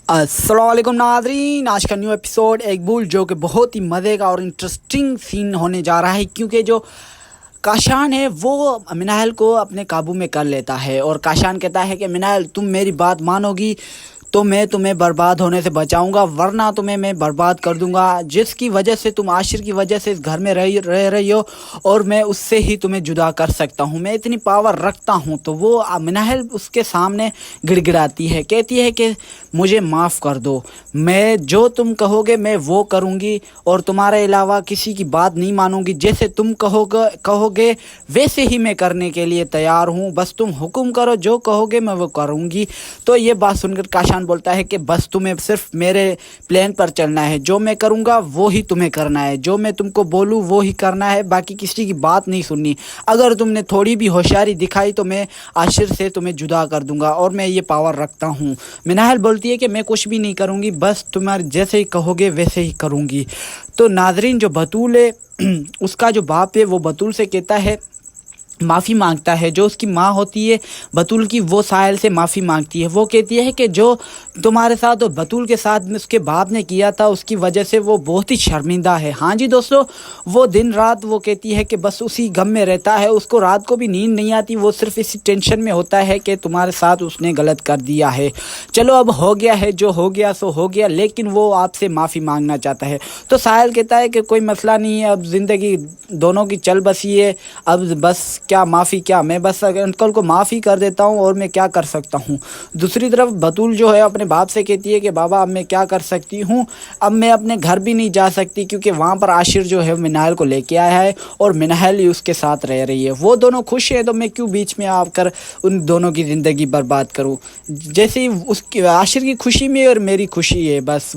अस्सलाम वालेकुम नाज़रीन, आज का न्यू एपिसोड एक बुल जो कि बहुत ही मज़े का और इंटरेस्टिंग सीन होने जा रहा है, क्योंकि जो काशान है वो मिनाहल को अपने काबू में कर लेता है। और काशान कहता है कि मिनाहल, तुम मेरी बात मानोगी तो मैं तुम्हें बर्बाद होने से बचाऊंगा, वरना तुम्हें मैं बर्बाद कर दूंगा। जिसकी वजह से तुम आशिर की वजह से इस घर में रह रही हो, और मैं उससे ही तुम्हें जुदा कर सकता हूँ, मैं इतनी पावर रखता हूँ। तो वो मिनाहल उसके सामने गिड़गिड़ाती है, कहती है कि मुझे माफ़ कर दो, मैं जो तुम कहोगे मैं वो करूँगी, और तुम्हारे अलावा किसी की बात नहीं मानूंगी। जैसे तुम कहोगे वैसे ही मैं करने के लिए तैयार हूँ, बस तुम हुक्म करो, जो कहोगे मैं वो करूँगी। तो ये बात सुनकर काशान बोलता है कि बस तुम्हें सिर्फ मेरे प्लान पर चलना है, जो मैं करूँगा वो ही तुम्हें करना है, जो मैं तुमको बोलूँ वो ही करना है, बाकी किसी की बात नहीं सुननी। अगर तुमने थोड़ी भी होशियारी दिखाई तो मैं आशिर से तुम्हें जुदा कर दूंगा, और मैं ये पावर रखता हूँ। मिनाहल बोलती है कि मैं कुछ भी नहीं करूँगी, बस तुम्हारे जैसे ही कहोगे वैसे ही करूँगी। तो नाजरीन, जो बतूल है उसका जो बाप है वो बतूल से कहता है, माफ़ी मांगता है। जो उसकी माँ होती है बतूल की, वो साहिल से माफ़ी मांगती है। वो कहती है कि जो तुम्हारे साथ और बतूल के साथ में उसके बाप ने किया था, उसकी वजह से वो बहुत ही शर्मिंदा है। हाँ जी दोस्तों, वो दिन रात वो कहती है कि बस उसी गम में रहता है, उसको रात को भी नींद नहीं आती, वो सिर्फ इसी टेंशन में होता है कि तुम्हारे साथ उसने गलत कर दिया है। चलो अब हो गया है, जो हो गया सो हो गया, लेकिन वो आपसे माफ़ी मांगना चाहता है। तो साहिल कहता है कि कोई मसला नहीं है, अब ज़िंदगी दोनों की चल बसी है, अब बस क्या माफ़ी, क्या मैं बस अंकल को माफ़ी कर देता हूँ, और मैं क्या कर सकता हूँ। दूसरी तरफ बतूल जो है अपने बाप से कहती है कि बाबा अब मैं क्या कर सकती हूँ, अब मैं अपने घर भी नहीं जा सकती, क्योंकि वहाँ पर आशिर जो है मिनाहल को लेके आया है, और मिनाहल ही उसके साथ रह रही है। वो दोनों खुश हैं, तो मैं क्यों बीच में आकर उन दोनों की ज़िंदगी बर्बाद करूँ। जैसे ही उसकी आशिर की खुशी में और मेरी खुशी है, बस।